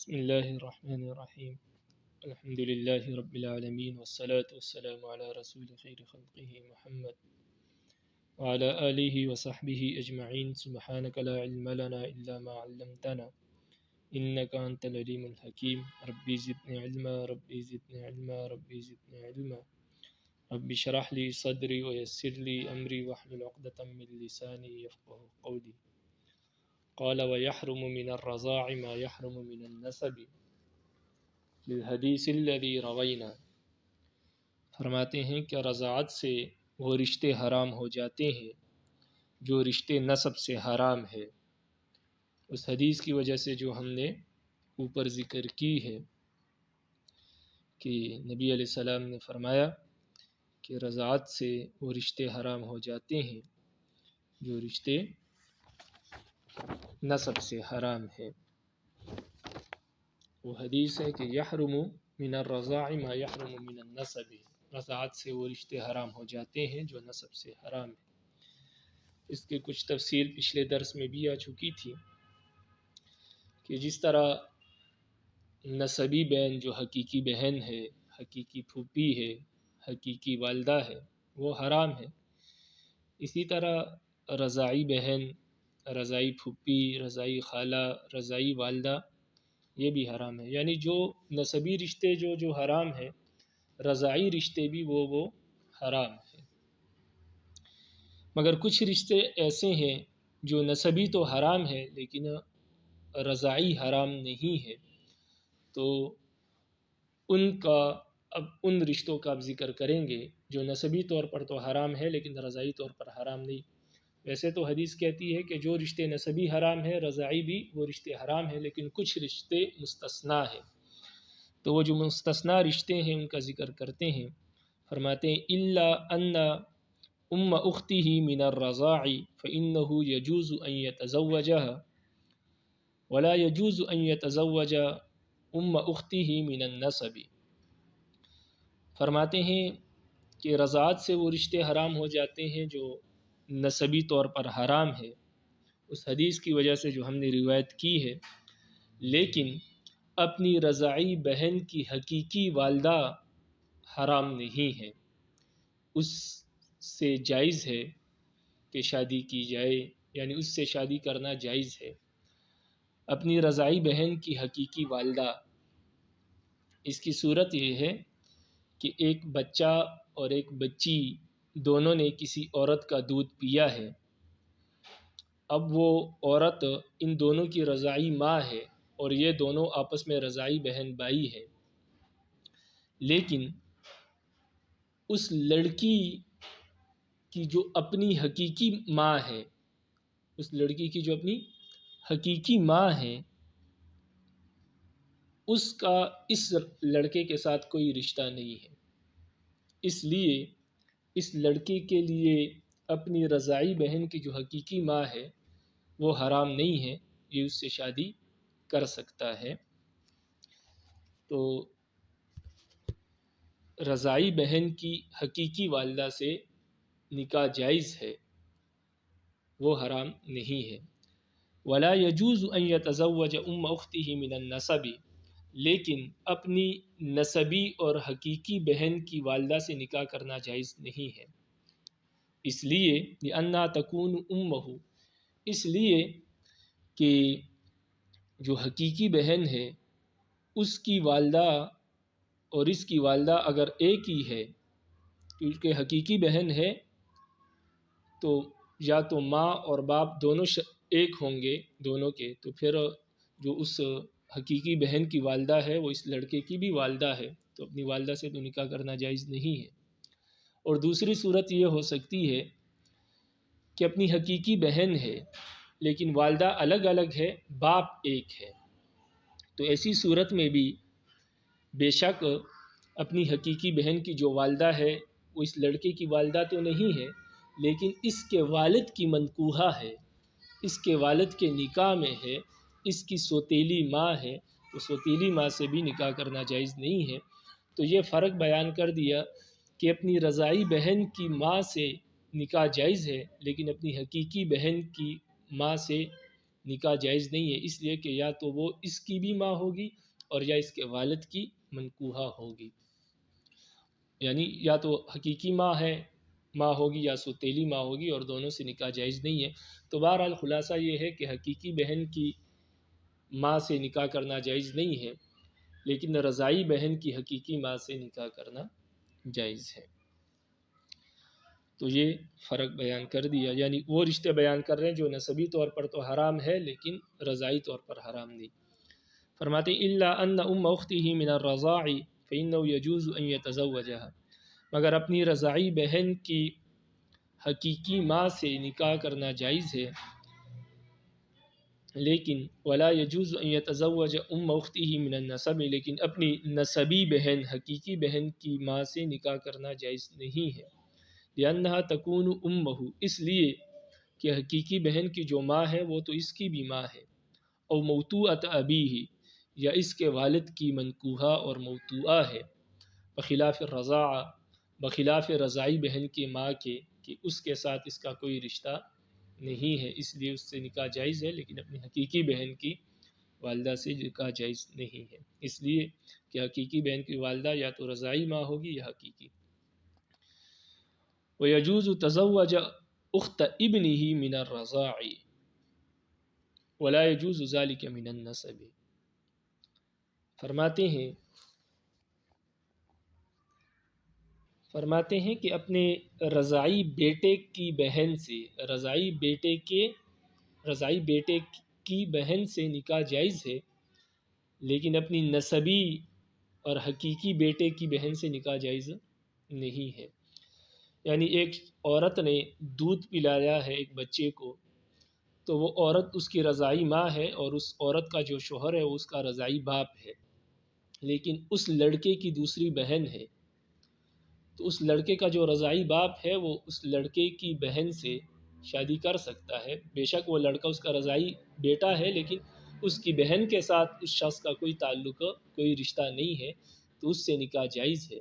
بسم اللہ الرحمن الرحیم الحمد للہ رب العالمین والصلاة والسلام علی رسول خیر خلقہ محمد وعلی آلہ وصحبہ اجمعین سبحانک لا علم لنا الا ما علمتنا انک انت العلیم الحکیم ربی زدنی علما ربی زدنی علما ربی زدنی علما رب اشرح لی صدری ویسر لی امری واحلل عقدۃ من لسانی یفقهوا قولی قال ويحرم من الرضاع ما يحرم من النسب للحدیث الذي روینا، فرماتے ہیں کہ رضاعت سے وہ رشتے حرام ہو جاتے ہیں جو رشتے نسب سے حرام ہے، اس حدیث کی وجہ سے جو ہم نے اوپر ذکر کی ہے کہ نبی علیہ السلام نے فرمایا کہ رضاعت سے وہ رشتے حرام ہو جاتے ہیں جو رشتے نسب سے حرام ہے۔ وہ حدیث ہے کہ یحرم من الرضاع ما یحرم من النسب، رضاعت سے وہ رشتے حرام ہو جاتے ہیں جو نسب سے حرام ہے۔ اس کے کچھ تفصیل پچھلے درس میں بھی آ چکی تھی کہ جس طرح نسبی بہن جو حقیقی بہن ہے، حقیقی پھوپھی ہے، حقیقی والدہ ہے، وہ حرام ہے، اسی طرح رضاعی بہن، رضاعی پھوپھی، رضاعی خالہ، رضاعی والدہ یہ بھی حرام ہے۔ یعنی جو نسبی رشتے جو حرام ہے، رضاعی رشتے بھی وہ حرام ہے۔ مگر کچھ رشتے ایسے ہیں جو نسبی تو حرام ہے لیکن رضاعی حرام نہیں ہے، تو ان رشتوں کا اب ذکر کریں گے جو نسبی طور پر تو حرام ہے لیکن رضاعی طور پر حرام نہیں۔ ویسے تو حدیث کہتی ہے کہ جو رشتے نسبی حرام ہے رضاعی بھی وہ رشتے حرام ہیں، لیکن کچھ رشتے مستثنیٰ ہیں، تو وہ جو مستثنیٰ رشتے ہیں ان کا ذکر کرتے ہیں۔ فرماتے ہیں الا ان ام اختہ من الرضاع فانہ یجوز ان یتزوجها ولا يجوز ان يتزوج ام اختہ من النسب۔ فرماتے ہیں کہ رضاعت سے وہ رشتے حرام ہو جاتے ہیں جو نسبی طور پر حرام ہے، اس حدیث کی وجہ سے جو ہم نے روایت کی ہے، لیکن اپنی رضاعی بہن کی حقیقی والدہ حرام نہیں ہے، اس سے جائز ہے کہ شادی کی جائے، یعنی اس سے شادی کرنا جائز ہے۔ اپنی رضاعی بہن کی حقیقی والدہ، اس کی صورت یہ ہے کہ ایک بچہ اور ایک بچی دونوں نے کسی عورت کا دودھ پیا ہے، اب وہ عورت ان دونوں کی رضاعی ماں ہے اور یہ دونوں آپس میں رضاعی بہن بھائی ہے، لیکن اس لڑکی کی جو اپنی حقیقی ماں ہے، اس لڑکی کی جو اپنی حقیقی ماں ہے، اس کا اس لڑکے کے ساتھ کوئی رشتہ نہیں ہے، اس لیے اس لڑکے کے لیے اپنی رضاعی بہن کی جو حقیقی ماں ہے وہ حرام نہیں ہے، یہ اس سے شادی کر سکتا ہے۔ تو رضاعی بہن کی حقیقی والدہ سے نکاح جائز ہے، وہ حرام نہیں ہے۔ ولا يجوز ان يتزوج ام اختہ من النسب، لیکن اپنی نسبی اور حقیقی بہن کی والدہ سے نکاح کرنا جائز نہیں ہے، اس لیے لأنها تكون امہ، اس لیے کہ جو حقیقی بہن ہے اس کی والدہ اور اس کی والدہ اگر ایک ہی ہے، کیونکہ حقیقی بہن ہے تو یا تو ماں اور باپ دونوں ایک ہوں گے دونوں کے، تو پھر جو اس حقیقی بہن کی والدہ ہے وہ اس لڑکے کی بھی والدہ ہے، تو اپنی والدہ سے تو نکاح کرنا جائز نہیں ہے۔ اور دوسری صورت یہ ہو سکتی ہے کہ اپنی حقیقی بہن ہے لیکن والدہ الگ الگ ہے، باپ ایک ہے، تو ایسی صورت میں بھی بے شک اپنی حقیقی بہن کی جو والدہ ہے وہ اس لڑکے کی والدہ تو نہیں ہے، لیکن اس کے والد کی منکوحہ ہے، اس کے والد کے نکاح میں ہے، اس کی سوتیلی ماں ہے، تو سوتیلی ماں سے بھی نکاح کرنا جائز نہیں ہے۔ تو یہ فرق بیان کر دیا کہ اپنی رضاعی بہن کی ماں سے نکاح جائز ہے لیکن اپنی حقیقی بہن کی ماں سے نکاح جائز نہیں ہے، اس لیے کہ یا تو وہ اس کی بھی ماں ہوگی اور یا اس کے والد کی منکوحہ ہوگی، یعنی یا تو حقیقی ماں ہوگی یا سوتیلی ماں ہوگی، اور دونوں سے نکاح جائز نہیں ہے۔ تو بہرحال خلاصہ یہ ہے کہ حقیقی بہن کی ماں سے نکاح کرنا جائز نہیں ہے، لیکن رضاعی بہن کی حقیقی ماں سے نکاح کرنا جائز ہے۔ تو یہ فرق بیان کر دیا، یعنی وہ رشتے بیان کر رہے ہیں جو نسبی طور پر تو حرام ہے لیکن رضاعی طور پر حرام نہیں۔ فرماتے ہیں الا ان ام اختہ من الرضاع فانه يجوز ان يتزوجها، مگر اپنی رضاعی بہن کی حقیقی ماں سے نکاح کرنا جائز ہے، لیکن ولا يجوز ان يتزوج ام اختہ من النسب، لیکن اپنی نسبی بہن حقیقی بہن کی ماں سے نکاح کرنا جائز نہیں ہے، لأنها تكون امہ، اس لیے کہ حقیقی بہن کی جو ماں ہے وہ تو اس کی بھی ماں ہے، او موطوعۃ ابیہ، یا اس کے والد کی منکوحہ اور موطوعہ ہے، بخلاف الرضاعہ، بخلاف رضاعی بہن کی ماں کے کہ اس کے ساتھ اس کا کوئی رشتہ نہیں ہے، اس لیے اس سے نکاح جائز ہے، لیکن اپنی حقیقی بہن کی والدہ سے نکاح جائز نہیں ہے، اس لیے کہ حقیقی بہن کی والدہ یا تو رضاعی ماں ہوگی یا حقیقی۔ وَيَجُوزُ تَزَوَّجَ أُخْتَ ابْنِهِ مِنَ الرَّضَاعِ وَلَا يَجُوزُ ذَلِكَ مِنَ النَّسَبِ، فرماتے ہیں کہ اپنے رضاعی بیٹے کی بہن سے، رضاعی بیٹے کی بہن سے نکاح جائز ہے، لیکن اپنی نسبی اور حقیقی بیٹے کی بہن سے نکاح جائز نہیں ہے۔ یعنی ایک عورت نے دودھ پلایا ہے ایک بچے کو، تو وہ عورت اس کی رضاعی ماں ہے اور اس عورت کا جو شوہر ہے وہ اس کا رضاعی باپ ہے، لیکن اس لڑکے کی دوسری بہن ہے، تو اس لڑکے کا جو رضاعی باپ ہے وہ اس لڑکے کی بہن سے شادی کر سکتا ہے، بے شک وہ لڑکا اس کا رضاعی بیٹا ہے، لیکن اس کی بہن کے ساتھ اس شخص کا کوئی تعلق، کوئی رشتہ نہیں ہے، تو اس سے نکاح جائز ہے،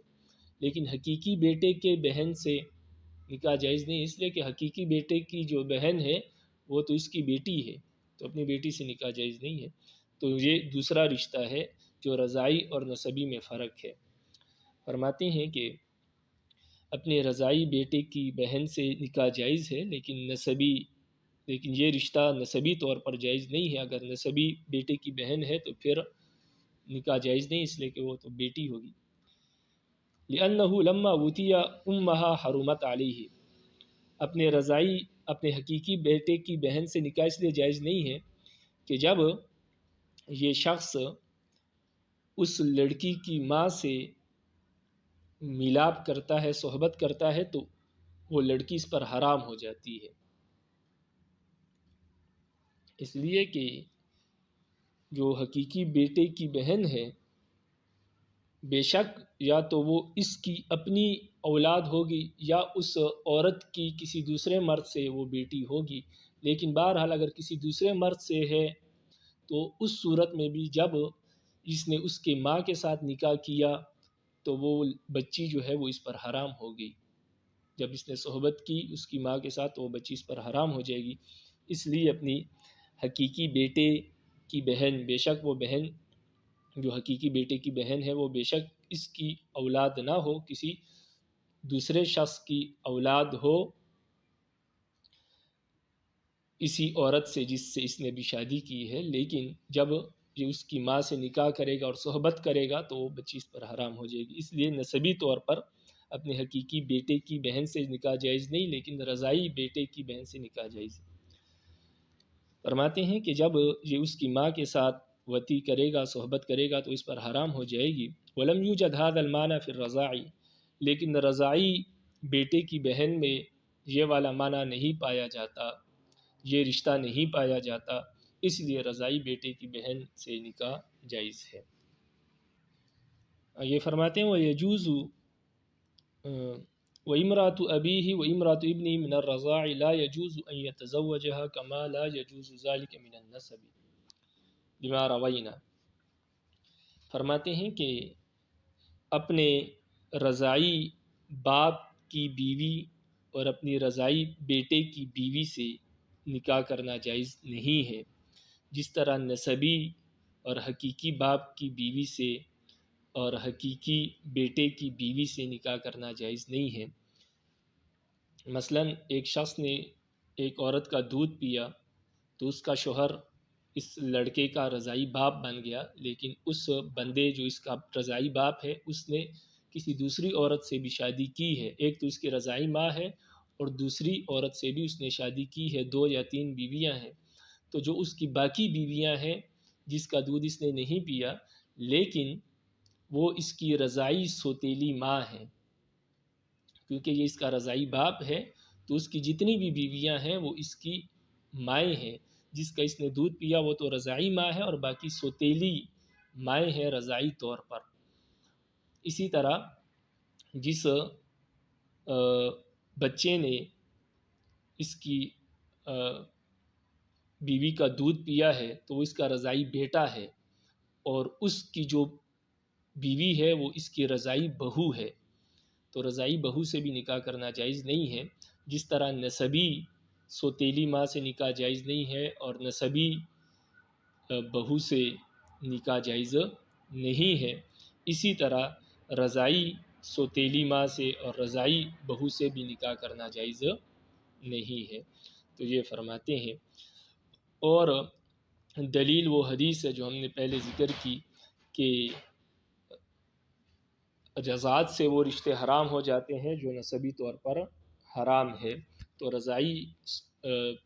لیکن حقیقی بیٹے کے بہن سے نکاح جائز نہیں، اس لیے کہ حقیقی بیٹے کی جو بہن ہے وہ تو اس کی بیٹی ہے، تو اپنی بیٹی سے نکاح جائز نہیں ہے۔ تو یہ دوسرا رشتہ ہے جو رضاعی اور نسبی میں فرق ہے۔ فرماتے ہیں کہ اپنے رضاعی بیٹے کی بہن سے نکاح جائز ہے، لیکن یہ رشتہ نسبی طور پر جائز نہیں ہے، اگر نسبی بیٹے کی بہن ہے تو پھر نکاح جائز نہیں، اس لیے کہ وہ تو بیٹی ہوگی۔ لأنه لما وتی امها حرمت علیہ، اپنے حقیقی بیٹے کی بہن سے نکاح اس لیے جائز نہیں ہے کہ جب یہ شخص اس لڑکی کی ماں سے میلاب کرتا ہے، صحبت کرتا ہے، تو وہ لڑکی اس پر حرام ہو جاتی ہے، اس لیے کہ جو حقیقی بیٹے کی بہن ہے بے شک یا تو وہ اس کی اپنی اولاد ہوگی یا اس عورت کی کسی دوسرے مرد سے وہ بیٹی ہوگی، لیکن بہرحال اگر کسی دوسرے مرد سے ہے تو اس صورت میں بھی جب اس نے اس کے ماں کے ساتھ نکاح کیا تو وہ بچی جو ہے وہ اس پر حرام ہو گئی، جب اس نے صحبت کی اس کی ماں کے ساتھ تو وہ بچی اس پر حرام ہو جائے گی، اس لیے اپنی حقیقی بیٹے کی بہن، بے شک وہ بہن جو حقیقی بیٹے کی بہن ہے وہ بے شک اس کی اولاد نہ ہو، کسی دوسرے شخص کی اولاد ہو، اسی عورت سے جس سے اس نے بھی شادی کی ہے، لیکن جب یہ اس کی ماں سے نکاح کرے گا اور صحبت کرے گا تو وہ بچی اس پر حرام ہو جائے گی، اس لیے نسبی طور پر اپنے حقیقی بیٹے کی بہن سے نکاح جائز نہیں، لیکن رضاعی بیٹے کی بہن سے نکاح جائز ہے۔ فرماتے ہیں کہ جب یہ اس کی ماں کے ساتھ وطی کرے گا، صحبت کرے گا تو اس پر حرام ہو جائے گی۔ وَلَمْ يُوجَدْ هَذَا الْمَعْنَى فِي الرَّضَاعِ، لیکن رضاعی بیٹے کی بہن میں یہ والا معنی نہیں پایا جاتا، یہ رشتہ نہیں پایا جاتا، اس لیے رضاعی بیٹے کی بہن سے نکاح جائز ہے۔ یہ فرماتے ہیں وَيَجُوزُ وَإِمْرَأَةُ أَبِيهِ وَإِمْرَأَةُ ابْنِهِ مِنَ الرَّضَاعِ لَا يَجُوزُ أَن يَتَزَوَّجَهَا كَمَا لَا يَجُوزُ ذَلِكَ مِنَ النَّسَبِ بِمَا رَوَيْنَا۔ فرماتے ہیں کہ اپنے رضاعی باپ کی بیوی اور اپنی رضاعی بیٹے کی بیوی سے نکاح کرنا جائز نہیں ہے، جس طرح نسبی اور حقیقی باپ کی بیوی سے اور حقیقی بیٹے کی بیوی سے نکاح کرنا جائز نہیں ہے۔ مثلا ایک شخص نے ایک عورت کا دودھ پیا تو اس کا شوہر اس لڑکے کا رضائی باپ بن گیا، لیکن اس بندے جو اس کا رضائی باپ ہے اس نے کسی دوسری عورت سے بھی شادی کی ہے۔ ایک تو اس کی رضائی ماں ہے اور دوسری عورت سے بھی اس نے شادی کی ہے، 2 یا 3 بیویاں ہیں۔ تو جو اس کی باقی بیویاں ہیں جس کا دودھ اس نے نہیں پیا لیکن وہ اس کی رضائی سوتیلی ماں ہے، کیونکہ یہ اس کا رضائی باپ ہے تو اس کی جتنی بھی بیویاں ہیں وہ اس کی مائیں ہیں۔ جس کا اس نے دودھ پیا وہ تو رضائی ماں ہے اور باقی سوتیلی مائیں ہیں رضائی طور پر۔ اسی طرح جس بچے نے اس کی بیوی کا دودھ پیا ہے تو وہ اس کا رضائی بیٹا ہے، اور اس کی جو بیوی ہے وہ اس کی رضائی بہو ہے، تو رضائی بہو سے بھی نکاح کرنا جائز نہیں ہے۔ جس طرح نسبی سوتیلی ماں سے نکاح جائز نہیں ہے اور نسبی بہو سے نکاح جائز نہیں ہے، اسی طرح رضائی سوتیلی ماں سے اور رضائی بہو سے بھی نکاح کرنا جائز نہیں ہے۔ تو یہ فرماتے ہیں، اور دلیل وہ حدیث ہے جو ہم نے پہلے ذکر کی کہ رضاعت سے وہ رشتے حرام ہو جاتے ہیں جو نسبی طور پر حرام ہے، تو رضائی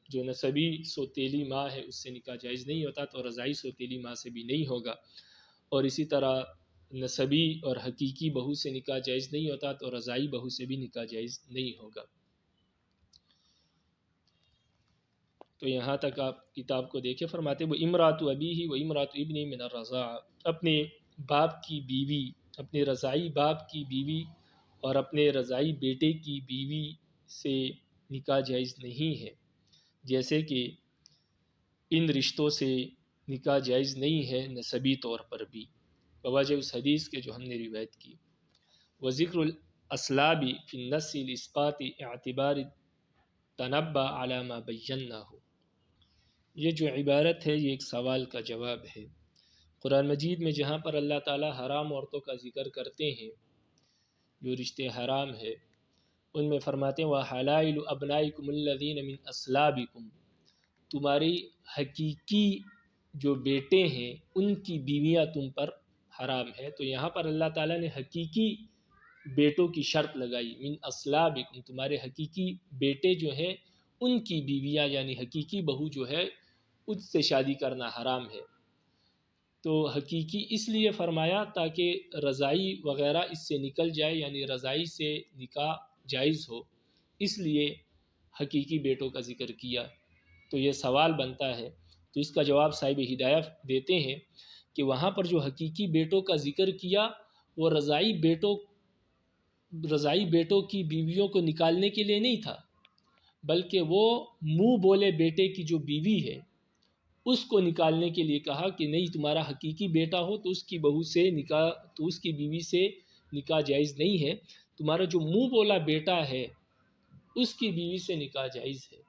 جو نسبی سوتیلی ماں ہے اس سے نکاح جائز نہیں ہوتا تو رضائی سوتیلی ماں سے بھی نہیں ہوگا، اور اسی طرح نسبی اور حقیقی بہو سے نکاح جائز نہیں ہوتا تو رضائی بہو سے بھی نکاح جائز نہیں ہوگا۔ تو یہاں تک آپ کتاب کو دیکھیں، فرماتے وہ امرات ابیہ و امرات ابنہ من الرضاعہ، اپنے باپ کی بیوی، اپنے رضائی باپ کی بیوی اور اپنے رضائی بیٹے کی بیوی سے نکاح جائز نہیں ہے، جیسے کہ ان رشتوں سے نکاح جائز نہیں ہے نسبی طور پر بھی، بوجہ اس حدیث کے جو ہم نے روایت کی۔ وذکر الاسلاب فی النص لاسقاط اعتبار تنبع علی ما بینہ، یہ جو عبارت ہے یہ ایک سوال کا جواب ہے۔ قرآن مجید میں جہاں پر اللہ تعالیٰ حرام عورتوں کا ذکر کرتے ہیں، جو رشتے حرام ہے، ان میں فرماتے ہیں وَحَلَائِلُ أَبْنَائِكُمُ الَّذِينَ مِنْ أَصْلَابِكُمْ، تمہاری حقیقی جو بیٹے ہیں ان کی بیویاں تم پر حرام ہے۔ تو یہاں پر اللہ تعالیٰ نے حقیقی بیٹوں کی شرط لگائی، من اصلابکم، تمہارے حقیقی بیٹے جو ہیں ان کی بیویاں یعنی حقیقی بہو جو ہے اس سے شادی کرنا حرام ہے۔ تو حقیقی اس لیے فرمایا تاکہ رضائی وغیرہ اس سے نکل جائے، یعنی رضائی سے نکاح جائز ہو، اس لیے حقیقی بیٹوں کا ذکر کیا۔ تو یہ سوال بنتا ہے، تو اس کا جواب صاحب ہدایت دیتے ہیں کہ وہاں پر جو حقیقی بیٹوں کا ذکر کیا وہ رضائی بیٹوں کی بیویوں کو نکالنے کے لیے نہیں تھا، بلکہ وہ منہ بولے بیٹے کی جو بیوی ہے اس کو نکالنے کے لیے کہا کہ نہیں، تمہارا حقیقی بیٹا ہو تو اس کی بہو سے نکاح، تو اس کی بیوی سے نکاح جائز نہیں ہے، تمہارا جو منہ بولا بیٹا ہے اس کی بیوی سے نکاح جائز ہے۔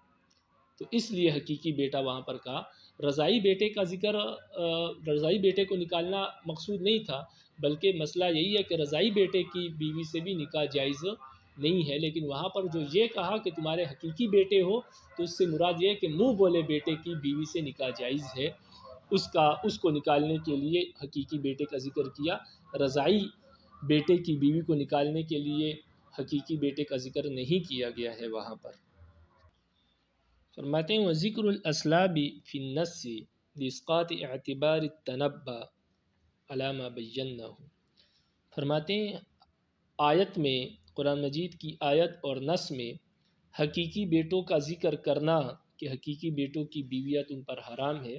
تو اس لیے حقیقی بیٹا وہاں پر کہا۔ رضائی بیٹے کا ذکر رضائی بیٹے کو نکالنا مقصود نہیں تھا، بلکہ مسئلہ یہی ہے کہ رضائی بیٹے کی بیوی سے بھی نکاح جائز نہیں ہے، لیکن وہاں پر جو یہ کہا کہ تمہارے حقیقی بیٹے ہو تو اس سے مراد یہ ہے کہ منہ بولے بیٹے کی بیوی سے نکاح جائز ہے، اس کو نکالنے کے لیے حقیقی بیٹے کا ذکر کیا۔ رضائی بیٹے کی بیوی کو نکالنے کے لیے حقیقی بیٹے کا ذکر نہیں کیا گیا ہے وہاں پر۔ فرماتے ہیں وذکر الاسلاب فی النص لاسقاط اعتبار التنبع علی ما بینہ، فرماتے ہیں آیت میں، قرآن مجید کی آیت اور نص میں حقیقی بیٹوں کا ذکر کرنا کہ حقیقی بیٹوں کی بیویاں تم پر حرام ہے،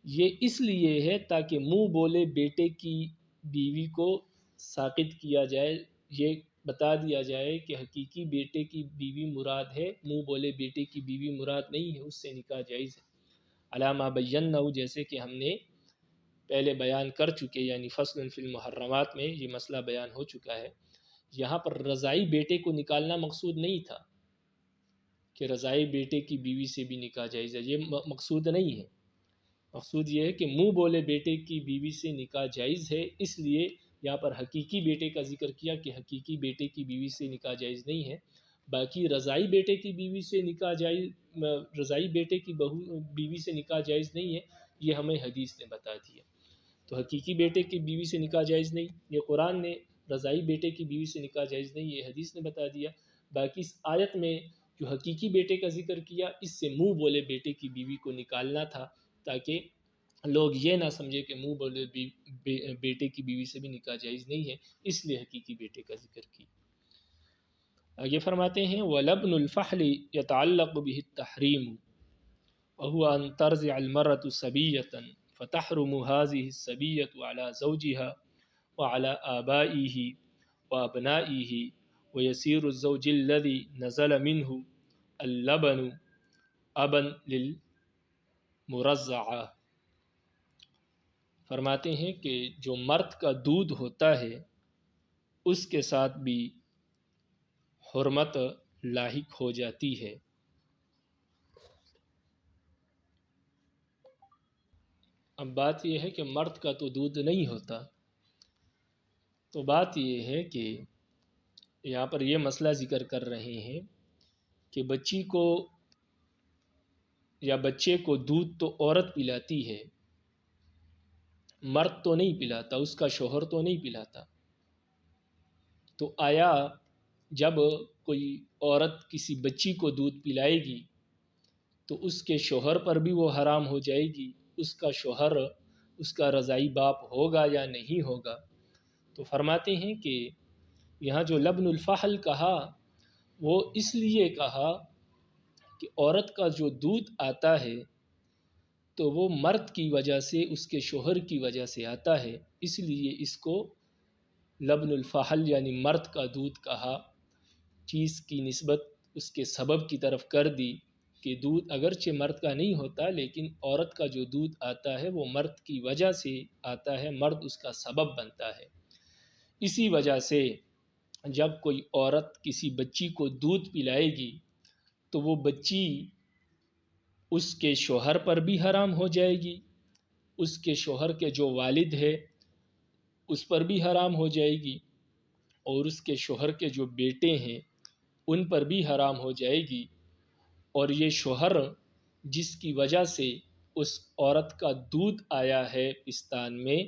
یہ اس لیے ہے تاکہ منہ بولے بیٹے کی بیوی کو ساقط کیا جائے، یہ بتا دیا جائے کہ حقیقی بیٹے کی بیوی مراد ہے، منہ بولے بیٹے کی بیوی مراد نہیں ہے، اس سے نکاح جائز ہے۔ علامہ بینہ، جیسے کہ ہم نے پہلے بیان کر چکے، یعنی فصل فی المحرمات میں یہ مسئلہ بیان ہو چکا ہے۔ یہاں پر رضائی بیٹے کو نکالنا مقصود نہیں تھا کہ رضائی بیٹے کی بیوی سے بھی نکاح جائز ہے، یہ مقصود نہیں ہے، مقصود یہ ہے کہ منہ بولے بیٹے کی بیوی سے نکاح جائز ہے، اس لیے یہاں پر حقیقی بیٹے کا ذکر کیا کہ حقیقی بیٹے کی بیوی سے نکاح جائز نہیں ہے۔ باقی رضائی بیٹے کی بیوی سے نکاح جائز، رضائی بیٹے کی بیوی سے نکاح جائز نہیں ہے، یہ ہمیں حدیث نے بتا دیا۔ تو حقیقی بیٹے کی بیوی سے نکاح جائز نہیں، یہ قرآن نے، رضائی بیٹے کی بیوی سے نکاح جائز نہیں، یہ حدیث نے بتا دیا۔ باقی اس آیت میں جو حقیقی بیٹے کا ذکر کیا، اس سے منہ بولے بیٹے کی بیوی کو نکالنا تھا، تاکہ لوگ یہ نہ سمجھے کہ منہ بولے بیٹے کی بیوی سے بھی نکاح جائز نہیں ہے، اس لیے حقیقی بیٹے کا ذکر کی۔ آگے فرماتے ہیں وَلَبْنُ الْفَحْلِ يَتَعَلَّقُ بِهِ التَّحْرِيمُ وَهُوَ أَن تَرْضِعَ الْمَرْأَةُ صَبِيَّةً فَتَحْرُمُ هَذِهِ الصَّبِيَّةُ عَلَى زَوْجِهَا وَعَلَى آبَائِهِ وَأَبْنَائِهِ وَيَصِيرُ الزَّوْجِ الَّذِي نَزَلَ مِنْهُ اللَّبَنُ أَبًا لِلْمُرَضَّعَةِ۔ فرماتے ہیں کہ جو مرد کا دودھ ہوتا ہے اس کے ساتھ بھی حرمت لاحق ہو جاتی ہے۔ اب بات یہ ہے کہ مرد کا تو دودھ نہیں ہوتا، تو بات یہ ہے کہ یہاں پر یہ مسئلہ ذکر کر رہے ہیں کہ بچی کو یا بچے کو دودھ تو عورت پلاتی ہے، مرد تو نہیں پلاتا، اس کا شوہر تو نہیں پلاتا۔ تو آیا جب کوئی عورت کسی بچی کو دودھ پلائے گی تو اس کے شوہر پر بھی وہ حرام ہو جائے گی؟ اس کا شوہر اس کا رضائی باپ ہوگا یا نہیں ہوگا؟ تو فرماتے ہیں کہ یہاں جو لبن الفحل کہا وہ اس لیے کہا کہ عورت کا جو دودھ آتا ہے تو وہ مرد کی وجہ سے، اس کے شوہر کی وجہ سے آتا ہے، اس لیے اس کو لبن الفحل یعنی مرد کا دودھ کہا، چیز کی نسبت اس کے سبب کی طرف کر دی کہ دودھ اگرچہ مرد کا نہیں ہوتا لیکن عورت کا جو دودھ آتا ہے وہ مرد کی وجہ سے آتا ہے، مرد اس کا سبب بنتا ہے۔ اسی وجہ سے جب کوئی عورت کسی بچی کو دودھ پلائے گی تو وہ بچی اس کے شوہر پر بھی حرام ہو جائے گی، اس کے شوہر کے جو والد ہے اس پر بھی حرام ہو جائے گی، اور اس کے شوہر کے جو بیٹے ہیں ان پر بھی حرام ہو جائے گی۔ اور یہ شوہر جس کی وجہ سے اس عورت کا دودھ آیا ہے پستان میں،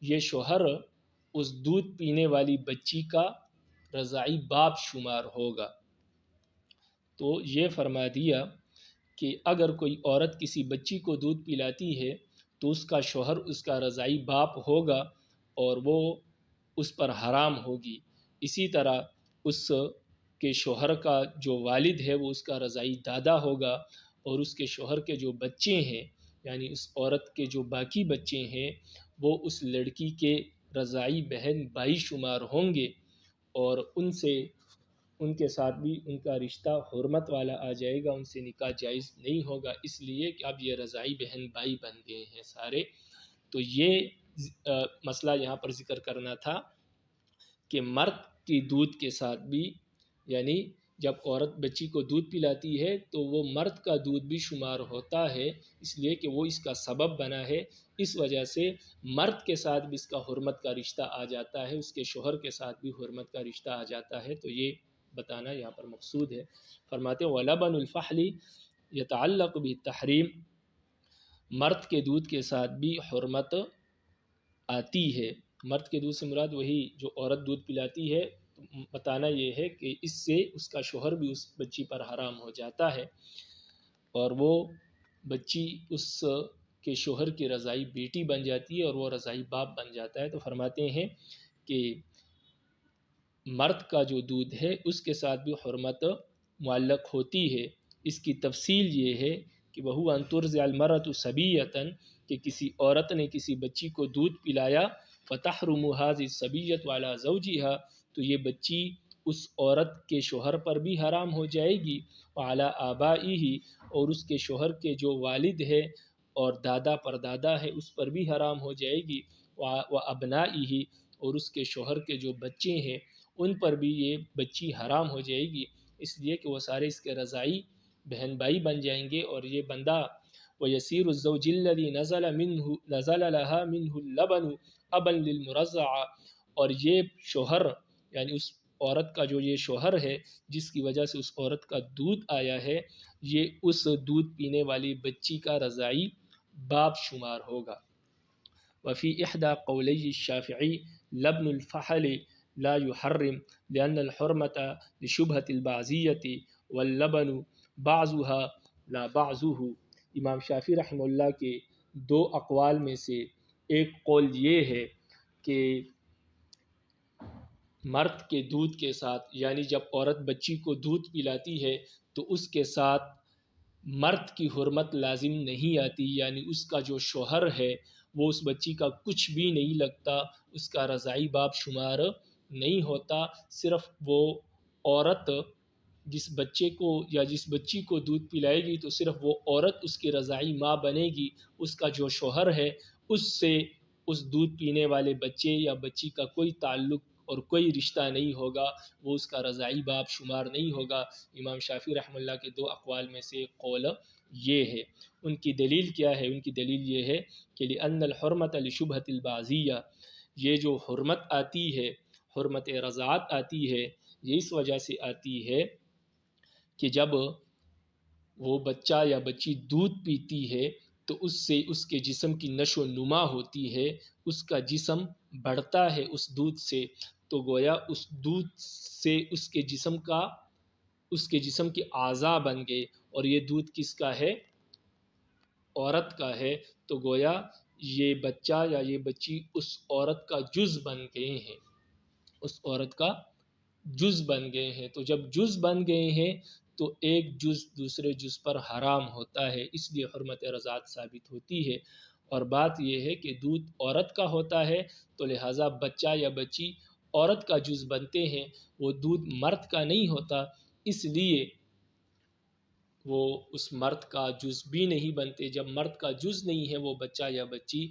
یہ شوہر اس دودھ پینے والی بچی کا رضائی باپ شمار ہوگا۔ تو یہ فرما دیا کہ اگر کوئی عورت کسی بچی کو دودھ پلاتی ہے تو اس کا شوہر اس کا رضائی باپ ہوگا اور وہ اس پر حرام ہوگی۔ اسی طرح اس کے شوہر کا جو والد ہے وہ اس کا رضائی دادا ہوگا، اور اس کے شوہر کے جو بچے ہیں یعنی اس عورت کے جو باقی بچے ہیں وہ اس لڑکی کے رضائی بہن بھائی شمار ہوں گے، اور ان کے ساتھ بھی ان کا رشتہ حرمت والا آ جائے گا، ان سے نکاح جائز نہیں ہوگا، اس لیے کہ اب یہ رضائی بہن بھائی بن گئے ہیں سارے۔ تو یہ مسئلہ یہاں پر ذکر کرنا تھا کہ مرد کی دودھ کے ساتھ بھی، یعنی جب عورت بچی کو دودھ پلاتی ہے تو وہ مرد کا دودھ بھی شمار ہوتا ہے، اس لیے کہ وہ اس کا سبب بنا ہے، اس وجہ سے مرد کے ساتھ بھی اس کا حرمت کا رشتہ آ جاتا ہے، اس کے شوہر کے ساتھ بھی حرمت کا رشتہ آ جاتا ہے۔ تو یہ بتانا یہاں پر مقصود ہے۔ فرماتے ہیں وَلَبَنُ الْفَحْلِ يَتَعَلَّقُ بِالتَّحْرِيمِ، مرد کے دودھ کے ساتھ بھی حرمت آتی ہے۔ مرد کے دودھ سے مراد وہی جو عورت دودھ پلاتی ہے، بتانا یہ ہے کہ اس سے اس کا شوہر بھی اس بچی پر حرام ہو جاتا ہے، اور وہ بچی اس کے شوہر کی رضائی بیٹی بن جاتی ہے اور وہ رضائی باپ بن جاتا ہے۔ تو فرماتے ہیں کہ مرد کا جو دودھ ہے اس کے ساتھ بھی حرمت معلق ہوتی ہے۔ اس کی تفصیل یہ ہے کہ وَهُوَ أَن تُرْضِعَ الْمَرْأَةُ صَبِيَّةً، کہ کسی عورت نے کسی بچی کو دودھ پلایا، فَتَحْرُمُ هَذِهِ الصَّبِيَّةُ عَلَى زَوْجِهَا، تو یہ بچی اس عورت کے شوہر پر بھی حرام ہو جائے گی، وَعَلَى آبَائِهِ، اور اس کے شوہر کے جو والد ہے اور دادا پردادا ہے اس پر بھی حرام ہو جائے گی، وَأَبْنَائِهِ، اور اس کے شوہر کے جو بچے ہیں ان پر بھی یہ بچی حرام ہو جائے گی، اس لیے کہ وہ سارے اس کے رضائی بہن بھائی بن جائیں گے، اور یہ بندہ ويسير الزوج الذي نزل لها منه اللبن ابا للمرضع، اور یہ شوہر یعنی اس عورت کا جو یہ شوہر ہے جس کی وجہ سے اس عورت کا دودھ آیا ہے، یہ اس دودھ پینے والی بچی کا رضاعی باپ شمار ہوگا۔ وفي إحدى قولي الشافعي لبن الفحل لا يحرم لأن الحرمة لشبهة البعضية واللبن بعضها لا بعضه۔ امام شافعی رحمہ اللہ کے دو اقوال میں سے ایک قول یہ ہے کہ مرد کے دودھ کے ساتھ، یعنی جب عورت بچی کو دودھ پلاتی ہے تو اس کے ساتھ مرد کی حرمت لازم نہیں آتی، یعنی اس کا جو شوہر ہے وہ اس بچی کا کچھ بھی نہیں لگتا، اس کا رضاعی باپ شمار نہیں ہوتا، صرف وہ عورت جس بچے کو یا جس بچی کو دودھ پلائے گی تو صرف وہ عورت اس کی رضاعی ماں بنے گی، اس کا جو شوہر ہے اس سے اس دودھ پینے والے بچے یا بچی کا کوئی تعلق اور کوئی رشتہ نہیں ہوگا، وہ اس کا رضاعی باپ شمار نہیں ہوگا۔ امام شافعی رحمہ اللہ کے دو اقوال میں سے ایک قول یہ ہے۔ ان کی دلیل کیا ہے؟ ان کی دلیل یہ ہے کہ لأن الحرمة لشبهة البعضیہ، یہ جو حرمت آتی ہے، حرمت رضاعت آتی ہے، یہ اس وجہ سے آتی ہے کہ جب وہ بچہ یا بچی دودھ پیتی ہے تو اس سے اس کے جسم کی نشو و نما ہوتی ہے، اس کا جسم بڑھتا ہے اس دودھ سے، تو گویا اس دودھ سے اس کے جسم کے اعضاء بن گئے، اور یہ دودھ کس کا ہے؟ عورت کا ہے، تو گویا یہ بچہ یا یہ بچی اس عورت کا جز بن گئے ہیں، اس عورت کا جز بن گئے ہیں۔ تو جب جز بن گئے ہیں تو ایک جز دوسرے جز پر حرام ہوتا ہے، اس لیے حرمت رضاعت ثابت ہوتی ہے۔ اور بات یہ ہے کہ دودھ عورت کا ہوتا ہے تو لہٰذا بچہ یا بچی عورت کا جز بنتے ہیں، وہ دودھ مرد کا نہیں ہوتا، اس لیے وہ اس مرد کا جز بھی نہیں بنتے۔ جب مرد کا جز نہیں ہے وہ بچہ یا بچی،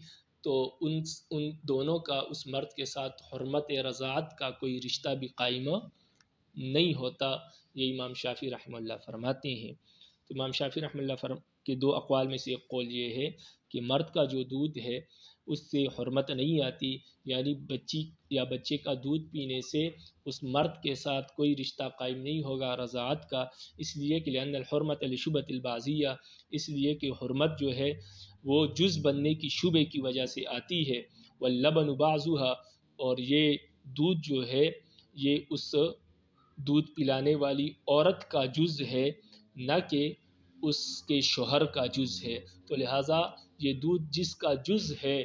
تو ان دونوں کا اس مرد کے ساتھ حرمت رضاعت کا کوئی رشتہ بھی قائم نہیں ہوتا، یہ امام شافعی رحمہ اللہ فرماتے ہیں۔ تو امام شافعی رحمہ اللہ کے دو اقوال میں سے ایک قول یہ ہے کہ مرد کا جو دودھ ہے اس سے حرمت نہیں آتی، یعنی بچی یا بچے کا دودھ پینے سے اس مرد کے ساتھ کوئی رشتہ قائم نہیں ہوگا رضاعت کا، اس لیے کہ لأن الحرمۃ لشبہۃ البعضیہ، اس لیے کہ حرمت جو ہے وہ جز بننے کی شبہ کی وجہ سے آتی ہے۔ واللبن بعضها، اور یہ دودھ جو ہے یہ اس دودھ پلانے والی عورت کا جز ہے، نہ کہ اس کے شوہر کا جز ہے، تو لہٰذا یہ دودھ جس کا جز ہے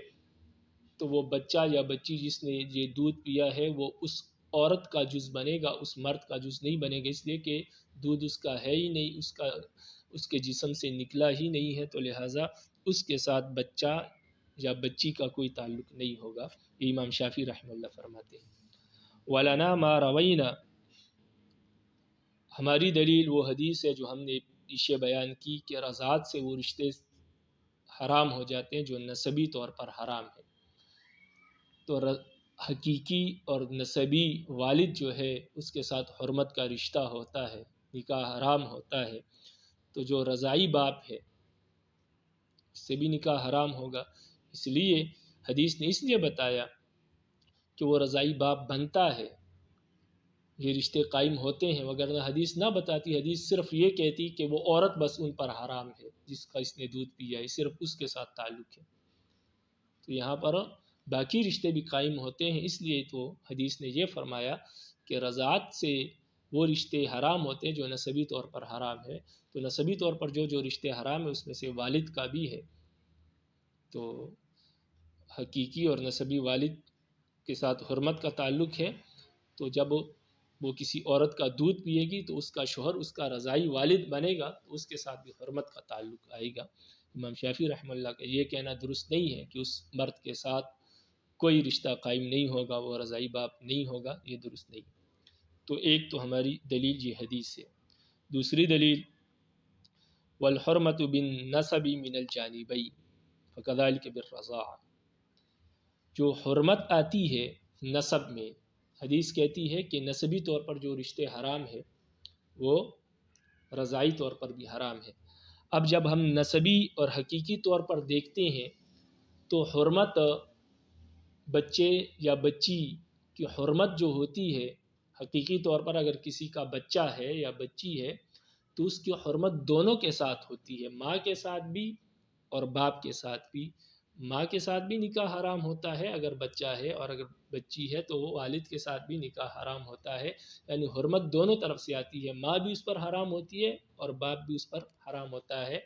تو وہ بچہ یا بچی جس نے یہ دودھ پیا ہے وہ اس عورت کا جز بنے گا، اس مرد کا جز نہیں بنے گا، اس لیے کہ دودھ اس کا ہے ہی نہیں، اس کے جسم سے نکلا ہی نہیں ہے، تو لہٰذا اس کے ساتھ بچہ یا بچی کا کوئی تعلق نہیں ہوگا، یہ امام شافعی رحمہ اللہ فرماتے ہیں۔ وَلَنَا مَا رَوَيْنَا، ہماری دلیل وہ حدیث ہے جو ہم نے پیچھے بیان کی کہ رضاعت سے وہ رشتے حرام ہو جاتے ہیں جو نسبی طور پر حرام ہیں۔ تو حقیقی اور نسبی والد جو ہے اس کے ساتھ حرمت کا رشتہ ہوتا ہے، نکاح حرام ہوتا ہے، تو جو رضاعی باپ ہے اس سے بھی نکاح حرام ہوگا، اس لیے حدیث نے اس لیے بتایا کہ وہ رضاعی باپ بنتا ہے، یہ رشتے قائم ہوتے ہیں، وگرنہ حدیث نہ بتاتی، حدیث صرف یہ کہتی کہ وہ عورت بس ان پر حرام ہے جس کا اس نے دودھ پیا ہے، صرف اس کے ساتھ تعلق ہے۔ تو یہاں پر باقی رشتے بھی قائم ہوتے ہیں، اس لیے تو حدیث نے یہ فرمایا کہ رضاعت سے وہ رشتے حرام ہوتے ہیں جو نسبی طور پر حرام ہے۔ تو نسبی طور پر جو رشتے حرام ہیں اس میں سے والد کا بھی ہے، تو حقیقی اور نسبی والد کے ساتھ حرمت کا تعلق ہے، تو جب وہ کسی عورت کا دودھ پیے گی تو اس کا شوہر اس کا رضاعی والد بنے گا، تو اس کے ساتھ بھی حرمت کا تعلق آئے گا۔ امام شافعی رحمہ اللہ کا یہ کہنا درست نہیں ہے کہ اس مرد کے ساتھ کوئی رشتہ قائم نہیں ہوگا، وہ رضاعی باپ نہیں ہوگا، یہ درست نہیں۔ تو ایک تو ہماری دلیل یہ حدیث ہے۔ دوسری دلیل والحرمۃ بالنسب من الجانبین فکذلک بالرضاعہ، جو حرمت آتی ہے نسب میں، حدیث کہتی ہے کہ نسبی طور پر جو رشتے حرام ہیں وہ رضاعی طور پر بھی حرام ہے۔ اب جب ہم نسبی اور حقیقی طور پر دیکھتے ہیں تو حرمت بچے یا بچی کی حرمت جو ہوتی ہے حقیقی طور پر اگر کسی کا بچہ ہے یا بچی ہے تو اس کی حرمت دونوں کے ساتھ ہوتی ہے، ماں کے ساتھ بھی اور باپ کے ساتھ بھی۔ ماں کے ساتھ بھی نکاح حرام ہوتا ہے اگر بچہ ہے، اور اگر بچی ہے تو والد کے ساتھ بھی نکاح حرام ہوتا ہے، یعنی حرمت دونوں طرف سے آتی ہے، ماں بھی اس پر حرام ہوتی ہے اور باپ بھی اس پر حرام ہوتا ہے۔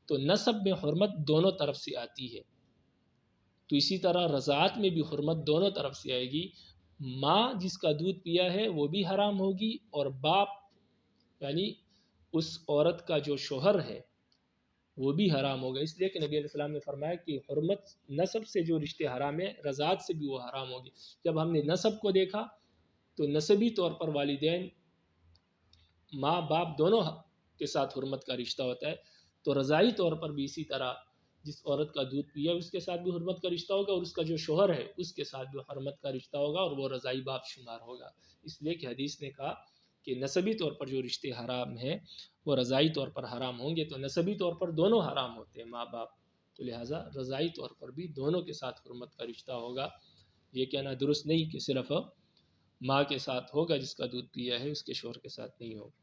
تو نسب میں حرمت دونوں طرف سے آتی ہے، تو اسی طرح رضاعت میں بھی حرمت دونوں طرف سے آئے گی۔ ماں جس کا دودھ پیا ہے وہ بھی حرام ہوگی، اور باپ یعنی اس عورت کا جو شوہر ہے وہ بھی حرام ہوگا، اس لیے کہ نبی علیہ السلام نے فرمایا کہ حرمت نسب سے جو رشتے حرام ہے رضاعت سے بھی وہ حرام ہوگی۔ جب ہم نے نسب کو دیکھا تو نسبی طور پر والدین ماں باپ دونوں کے ساتھ حرمت کا رشتہ ہوتا ہے، تو رضاعی طور پر بھی اسی طرح جس عورت کا دودھ پیا اس کے ساتھ بھی حرمت کا رشتہ ہوگا، اور اس کا جو شوہر ہے اس کے ساتھ بھی حرمت کا رشتہ ہوگا، اور وہ رضاعی باپ شمار ہوگا۔ اس لیے کہ حدیث نے کہا کہ نسبی طور پر جو رشتے حرام ہیں وہ رضاعی طور پر حرام ہوں گے، تو نسبی طور پر دونوں حرام ہوتے ہیں ماں باپ، تو لہٰذا رضاعی طور پر بھی دونوں کے ساتھ حرمت کا رشتہ ہوگا۔ یہ کہنا درست نہیں کہ صرف ماں کے ساتھ ہوگا جس کا دودھ پیا ہے، اس کے شوہر کے ساتھ نہیں ہوگا۔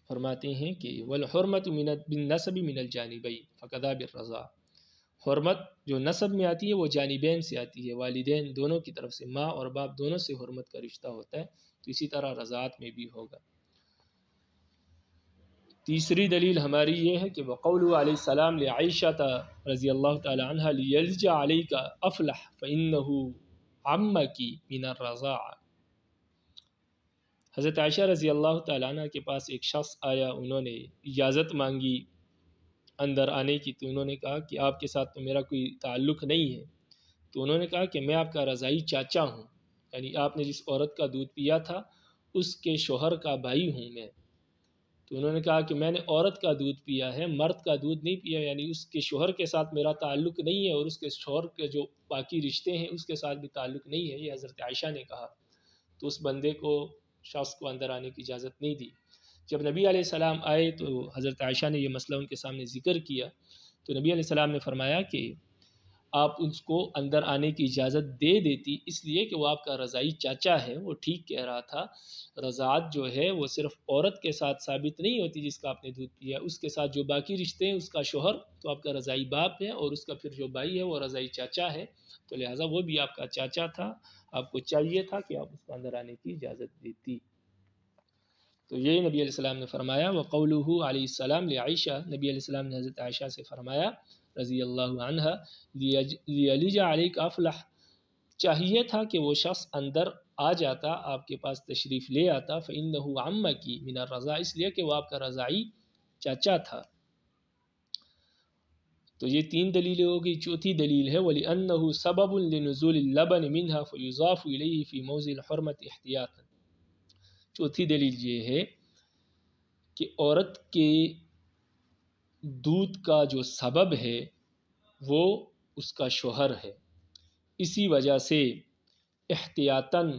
فرماتے ہیں کہ والحرمت بالنسب من الجانبین فکذا بالرضاع، حرمت جو نسب میں آتی ہے وہ جانبین سے آتی ہے، والدین دونوں کی طرف سے، ماں اور باپ دونوں سے حرمت کا رشتہ ہوتا ہے، تو اسی طرح رضاعت میں بھی ہوگا۔ تیسری دلیل ہماری یہ ہے کہ وقول علیہ السلام لعائشہ رضی اللہ تعالی عنہ لیلجا علیک افلح فإنہ عمک من الرضاعہ، حضرت عائشہ رضی اللہ تعالیٰ عنہ کے پاس ایک شخص آیا، انہوں نے اجازت مانگی اندر آنے کی، تو انہوں نے کہا کہ آپ کے ساتھ تو میرا کوئی تعلق نہیں ہے، تو انہوں نے کہا کہ میں آپ کا رضاعی چاچا ہوں، یعنی آپ نے جس عورت کا دودھ پیا تھا اس کے شوہر کا بھائی ہوں میں۔ تو انہوں نے کہا کہ میں نے عورت کا دودھ پیا ہے، مرد کا دودھ نہیں پیا، یعنی اس کے شوہر کے ساتھ میرا تعلق نہیں ہے، اور اس کے شوہر کے جو باقی رشتے ہیں اس کے ساتھ بھی تعلق نہیں ہے، یہ حضرت عائشہ نے کہا۔ تو اس بندے کو شخص کو اندر آنے کی اجازت نہیں دی۔ جب نبی علیہ السلام آئے تو حضرت عائشہ نے یہ مسئلہ ان کے سامنے ذکر کیا، تو نبی علیہ السلام نے فرمایا کہ آپ اس کو اندر آنے کی اجازت دے دیتی، اس لیے کہ وہ آپ کا رضاعی چاچا ہے، وہ ٹھیک کہہ رہا تھا۔ رضاعت جو ہے وہ صرف عورت کے ساتھ ثابت نہیں ہوتی جس کا آپ نے دودھ پیا، اس کے ساتھ جو باقی رشتے ہیں، اس کا شوہر تو آپ کا رضاعی باپ ہے، اور اس کا پھر جو بھائی ہے وہ رضاعی چاچا ہے، تو لہٰذا وہ بھی آپ کا چاچا تھا، آپ کو چاہیے تھا کہ آپ اس کو اندر آنے کی اجازت دیتی۔ تو یہ نبی علیہ السلام نے فرمایا وقولہ علیہ السلام لعائشہ، نبی علیہ السلام نے حضرت عائشہ سے فرمایا رضی اللہ عنہ لیلجا علیک افلح، چاہیے تھا کہ وہ شخص اندر آ جاتا، آپ کے پاس تشریف لے آتا، فإنہ عمک من الرضاع، اس لیے کہ وہ آپ کا رضاعی چاچا تھا۔ تو یہ تین دلیلیں ہو گئی۔ چوتھی دلیل ہے وَلِأَنَّهُ سَبَبٌ لِنُزُولِ اللَّبَنِ مِنْهَا فَيُضَافُ إِلَيْهِ فِي مَوْضِعِ الْحُرْمَةِ احتیاطًا، چوتھی دلیل یہ ہے کہ عورت کے دودھ کا جو سبب ہے وہ اس کا شوہر ہے، اسی وجہ سے احتیاطاً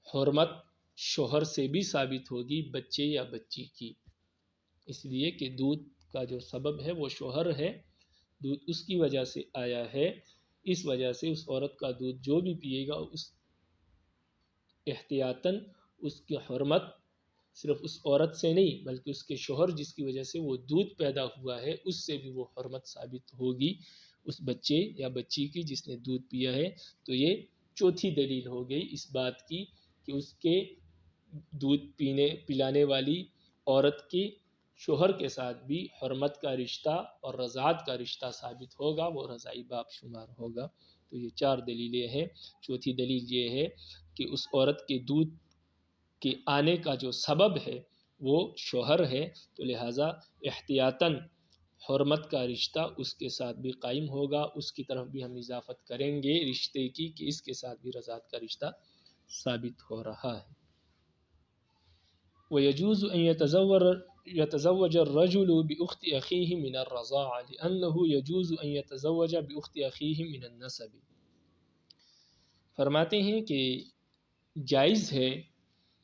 حرمت شوہر سے بھی ثابت ہوگی بچے یا بچی کی، اس لیے کہ دودھ کا جو سبب ہے وہ شوہر ہے، دودھ اس کی وجہ سے آیا ہے، اس وجہ سے اس عورت کا دودھ جو بھی پیے گا اس احتیاطاً اس کی حرمت صرف اس عورت سے نہیں بلکہ اس کے شوہر جس کی وجہ سے وہ دودھ پیدا ہوا ہے اس سے بھی وہ حرمت ثابت ہوگی اس بچے یا بچی کی جس نے دودھ پیا ہے۔ تو یہ چوتھی دلیل ہو گئی اس بات کی کہ اس کے دودھ پلانے والی عورت کی شوہر کے ساتھ بھی حرمت کا رشتہ اور رضاعت کا رشتہ ثابت ہوگا، وہ رضاعی باپ شمار ہوگا۔ تو یہ چار دلیلیں ہیں۔ چوتھی دلیل یہ ہے کہ اس عورت کے دودھ کے آنے کا جو سبب ہے وہ شوہر ہے، تو لہٰذا احتیاطاً حرمت کا رشتہ اس کے ساتھ بھی قائم ہوگا، اس کی طرف بھی ہم اضافت کریں گے رشتے کی کہ اس کے ساتھ بھی رضاعت کا رشتہ ثابت ہو رہا ہے۔ وَيَجُوزُ أَن يَتَزَوَّجَ الرَّجُلُ بِأُخْتِ أَخِيهِ مِنَ الرَّضَاعَةِ لِأَنَّهُ يَجُوزُ أَن يَتَزَوَّجَ بِأُخْتِ أَخِيهِ مِنَ النَّسَبِ، فرماتے ہیں کہ جائز ہے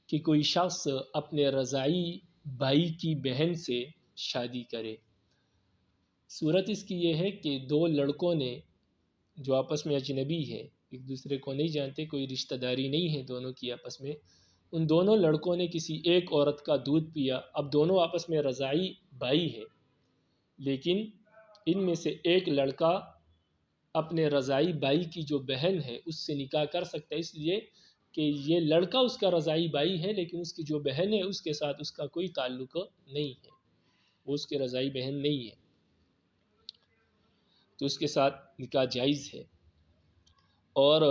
کہ کوئی شخص اپنے رضاعی بھائی کی بہن سے شادی کرے۔ صورت اس کی یہ ہے کہ دو لڑکوں نے جو آپس میں اجنبی ہے، ایک دوسرے کو نہیں جانتے، کوئی رشتہ داری نہیں ہے دونوں کی آپس میں، ان دونوں لڑکوں نے کسی ایک عورت کا دودھ پیا۔ اب دونوں آپس میں رضاعی بھائی ہے، لیکن ان میں سے ایک لڑکا اپنے رضاعی بھائی کی جو بہن ہے اس سے نکاح کر سکتا ہے، اس لیے کہ یہ لڑکا اس کا رضاعی بھائی ہے، لیکن اس کی جو بہن ہے اس کے ساتھ اس کا کوئی تعلق نہیں ہے، وہ اس کے رضاعی بہن نہیں ہے، تو اس کے ساتھ نکاح جائز ہے۔ اور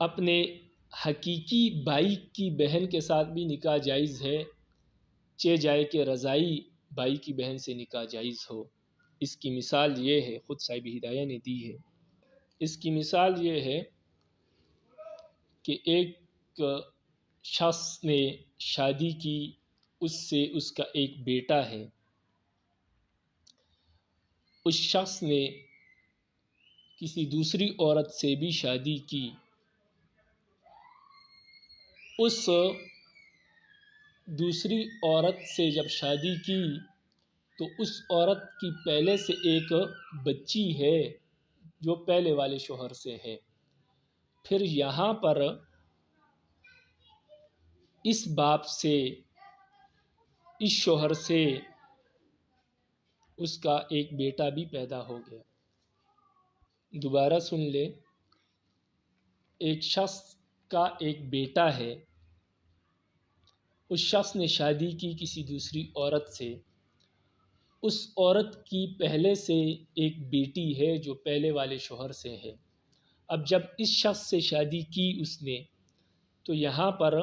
اپنے حقیقی بھائی کی بہن کے ساتھ بھی نکاح جائز ہے، چہ جائے کہ رضاعی بھائی کی بہن سے نکاح جائز ہو۔ اس کی مثال یہ ہے، خود صاحب ہدایہ نے دی ہے، اس کی مثال یہ ہے کہ ایک شخص نے شادی کی، اس سے اس کا ایک بیٹا ہے، اس شخص نے کسی دوسری عورت سے بھی شادی کی، اس دوسری عورت سے جب شادی کی تو اس عورت کی پہلے سے ایک بچی ہے جو پہلے والے شوہر سے ہے۔ پھر یہاں پر اس باپ سے، اس شوہر سے اس کا ایک بیٹا بھی پیدا ہو گیا۔ دوبارہ سن لے، ایک شخص کا ایک بیٹا ہے، اس شخص نے شادی کی کسی دوسری عورت سے، اس عورت کی پہلے سے ایک بیٹی ہے جو پہلے والے شوہر سے ہے۔ اب جب اس شخص سے شادی کی اس نے، تو یہاں پر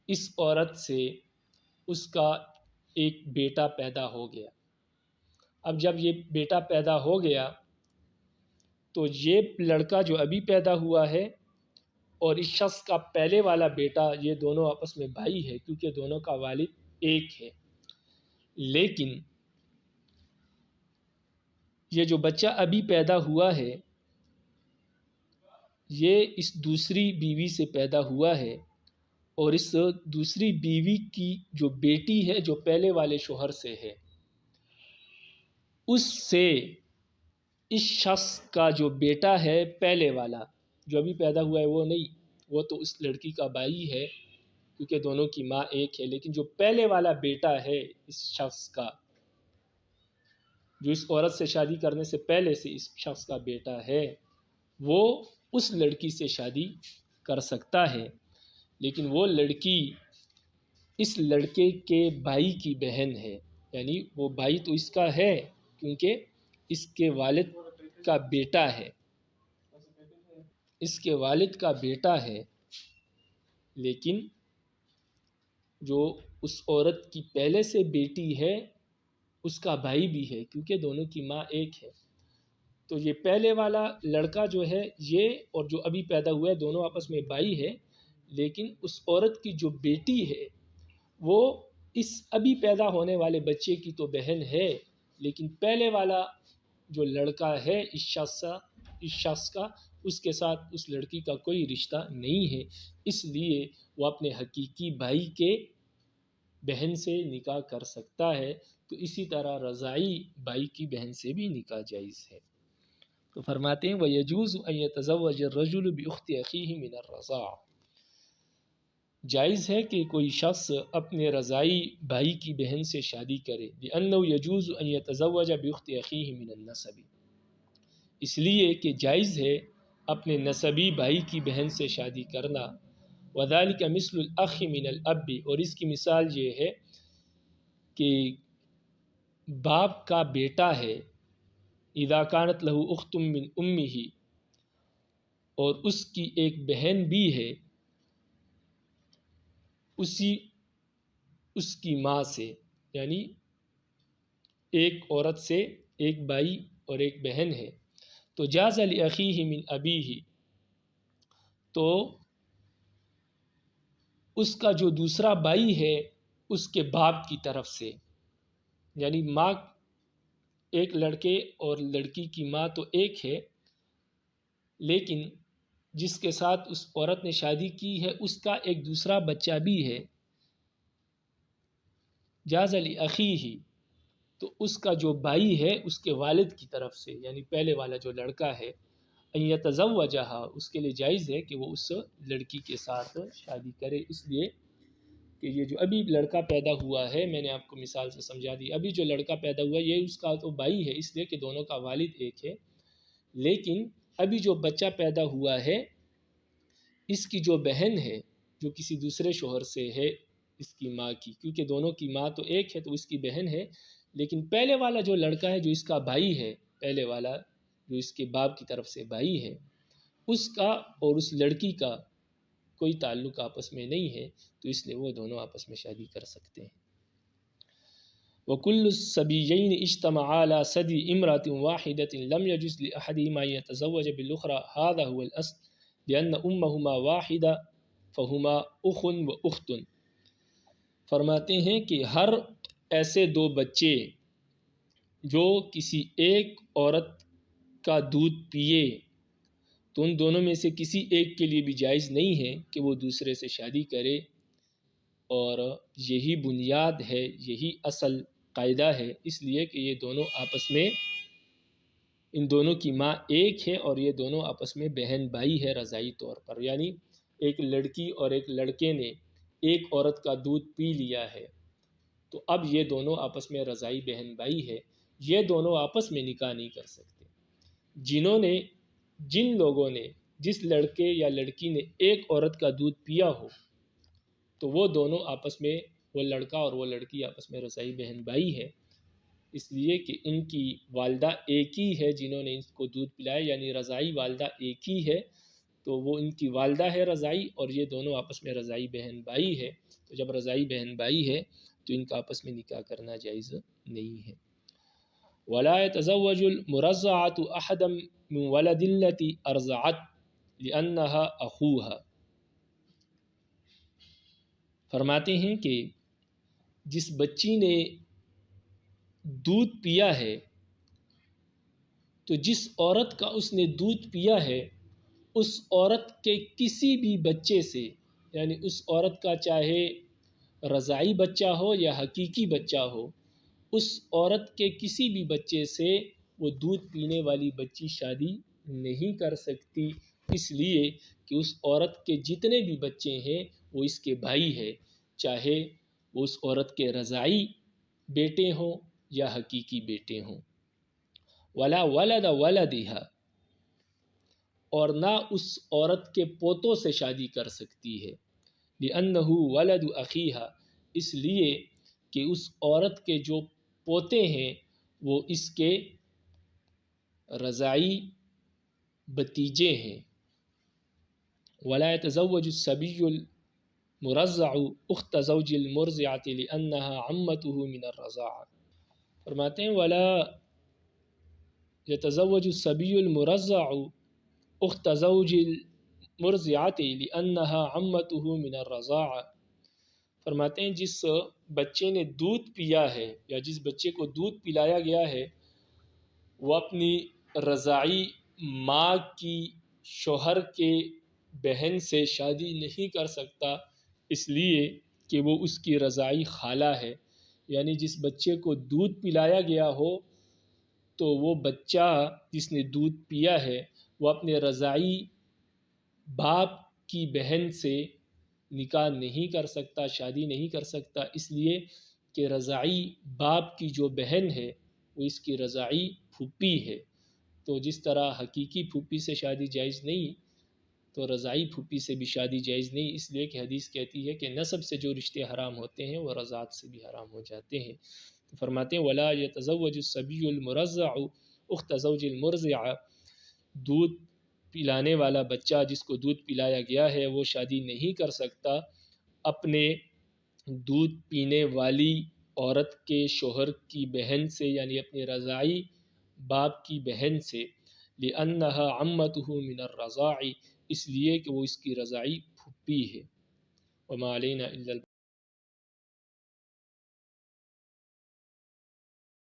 اس عورت سے اس کا ایک بیٹا پیدا ہو گیا۔ اب جب یہ بیٹا پیدا ہو گیا تو یہ لڑکا جو ابھی پیدا ہوا ہے اور اس شخص کا پہلے والا بیٹا، یہ دونوں آپس میں بھائی ہے کیونکہ دونوں کا والد ایک ہے، لیکن یہ جو بچہ ابھی پیدا ہوا ہے یہ اس دوسری بیوی سے پیدا ہوا ہے، اور اس دوسری بیوی کی جو بیٹی ہے جو پہلے والے شوہر سے ہے، اس سے اس شخص کا جو بیٹا ہے پہلے والا جو ابھی پیدا ہوا ہے وہ نہیں، وہ تو اس لڑکی کا بھائی ہے کیونکہ دونوں کی ماں ایک ہے، لیکن جو پہلے والا بیٹا ہے اس شخص کا، جو اس عورت سے شادی کرنے سے پہلے سے اس شخص کا بیٹا ہے، وہ اس لڑکی سے شادی کر سکتا ہے، لیکن وہ لڑکی اس لڑکے کے بھائی کی بہن ہے، یعنی وہ بھائی تو اس کا ہے کیونکہ اس کے والد کا بیٹا ہے، اس کے والد کا بیٹا ہے، لیکن جو اس عورت کی پہلے سے بیٹی ہے اس کا بھائی بھی ہے کیونکہ دونوں کی ماں ایک ہے۔ تو یہ پہلے والا لڑکا جو ہے یہ اور جو ابھی پیدا ہوا ہے دونوں آپس میں بھائی ہے، لیکن اس عورت کی جو بیٹی ہے وہ اس ابھی پیدا ہونے والے بچے کی تو بہن ہے، لیکن پہلے والا جو لڑکا ہے اس شخص کا، اس کے ساتھ اس لڑکی کا کوئی رشتہ نہیں ہے، اس لیے وہ اپنے حقیقی بھائی کے بہن سے نکاح کر سکتا ہے۔ تو اسی طرح رضاعی بھائی کی بہن سے بھی نکاح جائز ہے۔ تو فرماتے ہیں وَيَجُوزُ أَن يَتَزَوَّجَ الرَّجُلُ بِأُخْتِ أَخِيهِ مِنَ الرَّضَاعَةِ، جائز ہے کہ کوئی شخص اپنے رضاعی بھائی کی بہن سے شادی کرے، لِأَنَّهُ يَجُوزُ أَن يَتَزَوَّجَ بِأُخْتِ أَخِيهِ مِنَ النَّسَبِ، اس لیے کہ جائز ہے اپنے نسبی بھائی کی بہن سے شادی کرنا، وَذَلِكَ مِثْلُ الْأَخِ مِنَ الْأَبِّ، اور اس کی مثال یہ ہے کہ باپ کا بیٹا ہے، اذا كانت له اخت من امه، اور اس کی ایک بہن بھی ہے اس کی ماں سے، یعنی ایک عورت سے ایک بھائی اور ایک بہن ہے، تو جاز لأخیہ من ابیہ، تو اس کا جو دوسرا بھائی ہے اس کے باپ کی طرف سے، یعنی ماں ایک لڑکے اور لڑکی کی ماں تو ایک ہے، لیکن جس کے ساتھ اس عورت نے شادی کی ہے اس کا ایک دوسرا بچہ بھی ہے، جاز لأخیہ، تو اس کا جو بھائی ہے اس کے والد کی طرف سے، یعنی پہلے والا جو لڑکا ہے، ان یتزوجہا، اس کے لیے جائز ہے کہ وہ اس لڑکی کے ساتھ شادی کرے، اس لیے کہ یہ جو ابھی لڑکا پیدا ہوا ہے، میں نے آپ کو مثال سے سمجھا دی، ابھی جو لڑکا پیدا ہوا یہ اس کا تو بھائی ہے، اس لیے کہ دونوں کا والد ایک ہے، لیکن ابھی جو بچہ پیدا ہوا ہے اس کی جو بہن ہے جو کسی دوسرے شوہر سے ہے اس کی ماں کی، کیونکہ دونوں کی ماں تو ایک ہے تو اس کی بہن ہے، لیکن پہلے والا جو لڑکا ہے جو اس کا بھائی ہے، پہلے والا جو اس کے باپ کی طرف سے بھائی ہے، اس کا اور اس لڑکی کا کوئی تعلق آپس میں نہیں ہے، تو اس لیے وہ دونوں آپس میں شادی کر سکتے ہیں۔ وَكُلُّ الصَّبِيَّيْنِ اجْتَمَعَا عَلَى صَدْرِ امْرَأَةٍ وَاحِدَةٍ لَمْ يَجُزْ لِأَحَدِهِمَا أَن يَتَزَوَّجَ بِالْأُخْرَى هذا هو الأصل لأن أمهما واحدة فهما أخ وأخت۔ فرماتے ہیں کہ ہر ایسے دو بچے جو کسی ایک عورت کا دودھ پیے تو ان دونوں میں سے کسی ایک کے لیے بھی جائز نہیں ہے کہ وہ دوسرے سے شادی کرے، اور یہی بنیاد ہے، یہی اصل قاعدہ ہے، اس لیے کہ یہ دونوں آپس میں، ان دونوں کی ماں ایک ہے اور یہ دونوں آپس میں بہن بھائی ہے رضائی طور پر، یعنی ایک لڑکی اور ایک لڑکے نے ایک عورت کا دودھ پی لیا ہے تو اب یہ دونوں آپس میں رضائی بہن بھائی ہے، یہ دونوں آپس میں نکاح نہیں کر سکتے۔ جن لوگوں نے، جس لڑکے یا لڑکی نے ایک عورت کا دودھ پیا ہو تو وہ دونوں آپس میں، وہ لڑکا اور وہ لڑکی آپس میں رضائی بہن بھائی ہے، اس لیے کہ ان کی والدہ ایک ہی ہے جنہوں نے اس کو دودھ پلایا، یعنی رضائی والدہ ایک ہی ہے، تو وہ ان کی والدہ ہے رضائی اور یہ دونوں آپس میں رضائی بہن بھائی ہے، تو جب رضائی بہن بھائی ہے تو ان کا آپس میں نکاح کرنا جائز نہیں ہے۔ ولا يتزوج المرضعة أحدا من ولد التي أرضعت لأنها أخوها۔ فرماتے ہیں کہ جس بچی نے دودھ پیا ہے تو جس عورت کا اس نے دودھ پیا ہے اس عورت کے کسی بھی بچے سے، یعنی اس عورت کا چاہے رضائی بچہ ہو یا حقیقی بچہ ہو، اس عورت کے کسی بھی بچے سے وہ دودھ پینے والی بچی شادی نہیں کر سکتی، اس لیے کہ اس عورت کے جتنے بھی بچے ہیں وہ اس کے بھائی ہے، چاہے وہ اس عورت کے رضائی بیٹے ہوں یا حقیقی بیٹے ہوں۔ ولا ولد ولدها، اور نہ اس عورت کے پوتوں سے شادی کر سکتی ہے، لأنه ولد أخيها، اس لیے کہ اس عورت کے جو پوتے ہیں وہ اس کے رضائی بتیجے ہیں۔ ولا يتزوج الصبي المرضع اخت زوج المرضعة لأنها عمته من الرضاعة۔ فرماتے ہیں ولا يتزوج الصبي المرضع اخت زوج المرضعة لأنها عمته من الرضاعة۔ فرماتے ہیں جس بچے نے دودھ پیا ہے یا جس بچے کو دودھ پلایا گیا ہے وہ اپنی رضائی ماں کی شوہر کے بہن سے شادی نہیں کر سکتا، اس لیے کہ وہ اس کی رضائی خالہ ہے، یعنی جس بچے کو دودھ پلایا گیا ہو تو وہ بچہ جس نے دودھ پیا ہے وہ اپنے رضائی باپ کی بہن سے نکاح نہیں کر سکتا، شادی نہیں کر سکتا، اس لیے کہ رضائی باپ کی جو بہن ہے وہ اس کی رضائی پھوپھی ہے، تو جس طرح حقیقی پھوپھی سے شادی جائز نہیں تو رضائی پھوپھی سے بھی شادی جائز نہیں، اس لیے کہ حدیث کہتی ہے کہ نسب سے جو رشتے حرام ہوتے ہیں وہ رضاعت سے بھی حرام ہو جاتے ہیں۔ تو فرماتے ہیں ولا يتزوج الصبي المرضع اخت زوج المرضعة، دودھ پلانے والا بچہ جس کو دودھ پلایا گیا ہے وہ شادی نہیں کر سکتا اپنے دودھ پینے والی عورت کے شوہر کی بہن سے، یعنی اپنے رضائی باپ کی بہن سے، لأنها عمته من الرضاع، اس لیے کہ وہ اس کی رضائی پھوپھی ہے۔ وما علینا الا